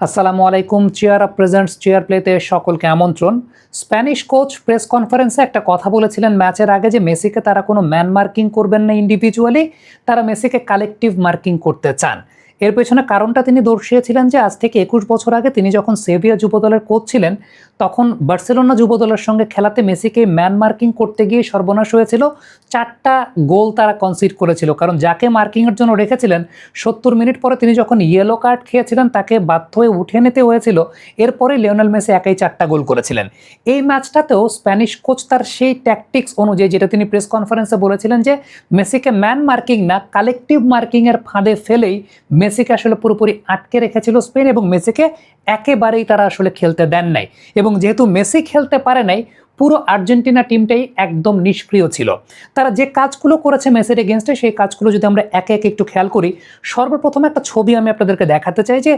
আসসালামু আলাইকুম। Chair up presents chair প্লেতে সকলকে আমন্ত্রণ। স্প্যানিশ কোচ প্রেস কনফারেন্সে একটা কথা বলেছিলেন ম্যাচের আগে যে মেসিকে তারা কোনো ম্যান মার্কিং করবেন না ইন্ডিভিজুয়ালি, তারা মেসিকে কালেকটিভ মার্কিং করতে চান। এর পেছনে কারণটা তিনি দর্শিয়েছিলেন যে আজ থেকে 21 বছর আগে তিনি যখন সেভিয়া যুবদলের কোচ ছিলেন তখন বার্সেলোনা যুবদলের সঙ্গে খেলাতে মেসিকে ম্যান মার্কিং করতে গিয়ে সর্বনাশ হয়েছিল। 4টা গোল তারা কনসিড করেছিল, কারণ যাকে মার্কিংয়ের জন্য রেখেছিলেন 70 মিনিট পরে তিনি যখন ইয়েলো কার্ড খেয়েছিলেন তাকে বাধ্য হয়ে উঠে নিতে হয়েছিল। এরপরে লিওনেল মেসি একাই 4টা গোল করেছিলেন। এই ম্যাচটাতেও স্প্যানিশ কোচ তার সেই ট্যাকটিক্স অনুযায়ী, যেটা তিনি প্রেস কনফারেন্সে বলেছিলেন যে মেসিকে ম্যান মার্কিং না কালেকটিভ মার্কিংয়ের ফাঁদে ফেলেই মেসিকে আসলে পুরোপুরি আটকে রেখেছিল স্পেন, এবং মেসিকে একেবারেই তারা আসলে খেলতে দেন নাই। এবং যেহেতু মেসি খেলতে পারে নাই, পুরো আর্জেন্টিনা টিমটাই একদম নিষ্ক্রিয় ছিল। তারা যে কাজগুলো করেছে মেসির এগেনস্টে, সেই কাজগুলো যদি আমরা একে একে একটু খেয়াল করি, সর্বপ্রথম একটা ছবি আমি আপনাদেরকে দেখাতে চাই যে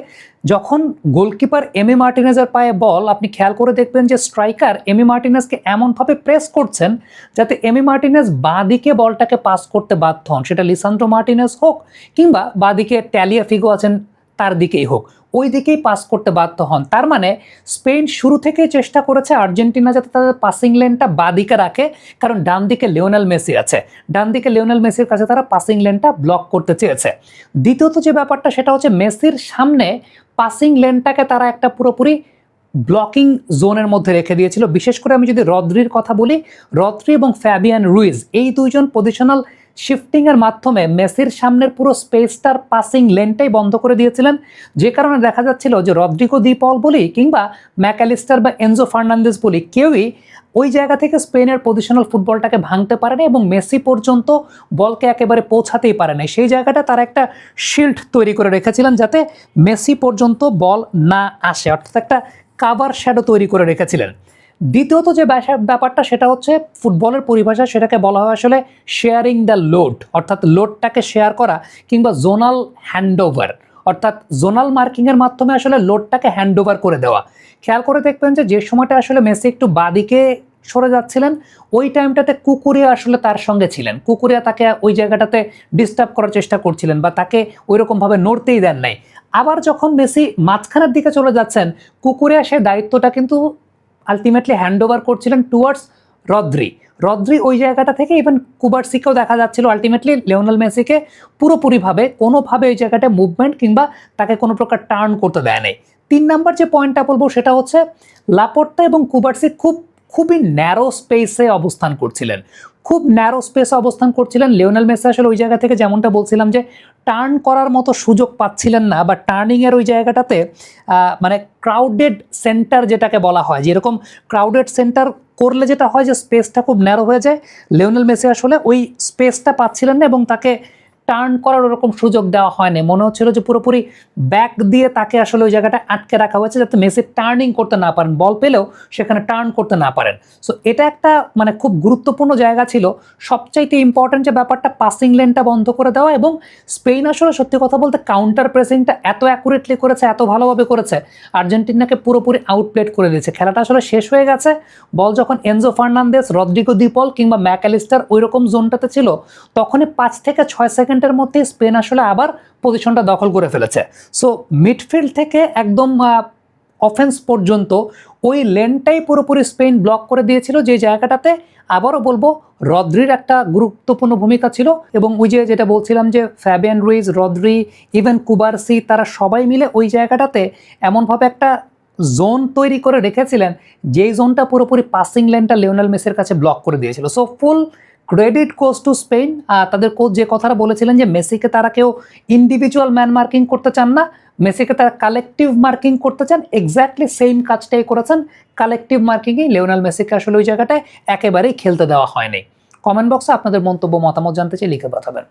যখন গোলকিপার এমি মার্টিনেজের পায়ে বল, আপনি খেয়াল করে দেখবেন যে স্ট্রাইকার এমি মার্টিনেজকে এমনভাবে প্রেস করছেন যাতে এমি মার্টিনেজ বাঁ দিকে বলটাকে পাস করতে বাধ্য হন, সেটা লিসান্দ্রো মার্টিনেজ হোক কিংবা বাঁ দিকে ট্যালিয়া ফিগো আছেন তার দিকেই হোক, ওই দিকেই পাস করতে বাধ্য হন। তার মানে স্পেন শুরু থেকেই চেষ্টা করেছে আর্জেন্টিনা যাতে তাদের পাসিং লেনটা বাঁ দিকে রাখে, কারণ ডান দিকে লিওনেল মেসি আছে, ডান দিকে লিওনেল মেসির কাছে তারা পাসিং লেনটা ব্লক করতে চেয়েছে। দ্বিতীয়ত যে ব্যাপারটা সেটা হচ্ছে মেসির সামনে পাসিং লেনটাকে তারা একটা পুরোপুরি ব্লকিং জোনের মধ্যে রেখে দিয়েছিল। বিশেষ করে আমি যদি রদ্রির কথা বলি, রদ্রি এবং ফ্যাবিয়ান রুইজ এই দুইজন পজিশনাল শিফটিংয়ের মাধ্যমে মেসির সামনের পুরো স্পেসটার পাসিং লেনটাই বন্ধ করে দিয়েছিলেন, যে কারণে দেখা যাচ্ছিল যে রদ্রিগো দি পল বলি কিংবা ম্যাকঅ্যালিস্টার বা এনজো ফার্নান্দেজ বলি, কেউই ওই জায়গা থেকে স্পেনের পজিশনাল ফুটবলটাকে ভাঙতে পারে না এবং মেসি পর্যন্ত বলকে একেবারে পৌঁছাতেই পারে না। সেই জায়গাটা তারা একটা শিল্ড তৈরি করে রেখেছিলেন যাতে মেসি পর্যন্ত বল না আসে, অর্থাৎ একটা কাভার শ্যাডো তৈরি করে রেখেছিলেন। দ্বিতীয়ত যে ব্যাপারটা সেটা হচ্ছে ফুটবলের পরিভাষা, সেটাকে বলা হয় আসলে শেয়ারিং দ্য লোড, অর্থাৎ লোডটাকে শেয়ার করা কিংবা জোনাল হ্যান্ডওভার, অর্থাৎ জোনাল মার্কিংয়ের মাধ্যমে আসলে লোডটাকে হ্যান্ডওভার করে দেওয়া। খেয়াল করে দেখবেন যে সময়টা আসলে মেসি একটু বাদিকে সরে যাচ্ছিলেন, ওই টাইমটাতে কুকুরিয়া আসলে তার সঙ্গে ছিলেন। কুকুরিয়া তাকে ওই জায়গাটাতে ডিস্টার্ব করার চেষ্টা করছিলেন বা তাকে ওইরকমভাবে নড়তেই দেন নাই। আবার যখন মেসি মাঝখানের দিকে চলে যাচ্ছেন, কুকুরিয়া সে দায়িত্বটা কিন্তু আলটিমেটলি হ্যান্ডওভার করছিলেন টুয়ার্ডস রদ্রি ওই জায়গাটা থেকে ইভেন কুবার্সিকেও দেখা যাচ্ছিল আলটিমেটলি লিওনেল মেসিকে পুরোপুরিভাবে কোনোভাবে ওই জায়গাটা মুভমেন্ট কিংবা তাকে কোনো প্রকার টার্ন করতে দেয় নাই। 3 নাম্বার যে পয়েন্টটা বলবো সেটা হচ্ছে লাপোর্তা এবং কুবার্সি খুবই ন্যারো স্পেসে অবস্থান করছিলেন, খুব ন্যারো স্পেসে অবস্থান করছিলেন। লিওনেল মেসি আসলে ওই জায়গা থেকে যেমনটা বলছিলাম যে টার্ন করার মতো সুযোগ পাচ্ছিলেন না, বা টার্নিংয়ের ওই জায়গাটাতে মানে ক্রাউডেড সেন্টার যেটাকে বলা হয়, যেরকম ক্রাউডেড সেন্টার করলে যেটা হয় যে স্পেসটা খুব ন্যারো হয়ে যায়, লিওনেল মেসি আসলে ওই স্পেসটা পাচ্ছিলেন না এবং তাকে টার্ন করার ওরকম সুযোগ দেওয়া হয়নি। মনে হচ্ছিল যে পুরোপুরি ব্যাক দিয়ে তাকে আসলে ওই জায়গাটা আটকে রাখা হয়েছে যাতে মেসি টার্নিং করতে না পারেন, বল পেলেও সেখানে টার্ন করতে না পারেন। সো এটা একটা মানে খুব গুরুত্বপূর্ণ জায়গা ছিল। সবচাইতে ইম্পর্টেন্ট যে ব্যাপারটা পাসিং লেনটা বন্ধ করে দেওয়া, এবং স্পেন আসলে সত্যি কথা বলতে কাউন্টার প্রেসিংটা এত অ্যাকুরেটলি করেছে, এত ভালোভাবে করেছে, আর্জেন্টিনাকে পুরোপুরি আউটপ্লেড করে দিয়েছে। খেলাটা আসলে শেষ হয়ে গেছে, বল যখন এনজো ফার্নান্দেজ, রদ্রিগো দি পল কিংবা ম্যাকঅ্যালিস্টার ওই রকম জোনটাতে ছিল, তখনই 5 থেকে 6 সেকেন্ডের মধ্যে স্পেন আসলে আবার পজিশনটা দখল করে ফেলেছে। সো মিডফিল্ড থেকে একদম অফেন্স পর্যন্ত ওই লেনটাই পুরোপুরি স্পেন ব্লক করে দিয়েছিল, যে জায়গাটাতে আবারও বলবো রদ্রির একটা গুরুত্বপূর্ণ ভূমিকা ছিল। এবং ওই যে যেটা বলছিলাম যে Fabian Ruiz, Rodri, even Cubarsi, তারা সবাই মিলে ওই জায়গাটাতে এমনভাবে একটা জোন তৈরি করে রেখেছিলেন যেই জোনটা পুরোপুরি পাসিং লেনটা লিওনেল মেসির কাছে ব্লক করে দিয়েছিল। So full credit goes to Spain. তাদের কোচ যে কথাটা বলেছিলেন যে মেসিকে তারা কেউ ইন্ডিভিজুয়াল ম্যান মার্কিং করতে চান না, মেসিকে তারা কালেকটিভ মার্কিং করতে চান, এক্স্যাক্টলি সেম কাজটাই করেছেন। কালেকটিভ মার্কিংয়ে লিওনেল মেসিকে আসলে ওই জায়গাটায় একেবারেই খেলতে দেওয়া হয়নি। কমেন্ট বক্সে আপনাদের মন্তব্য মতামত জানতে চাই, লিখে পাঠাবেন।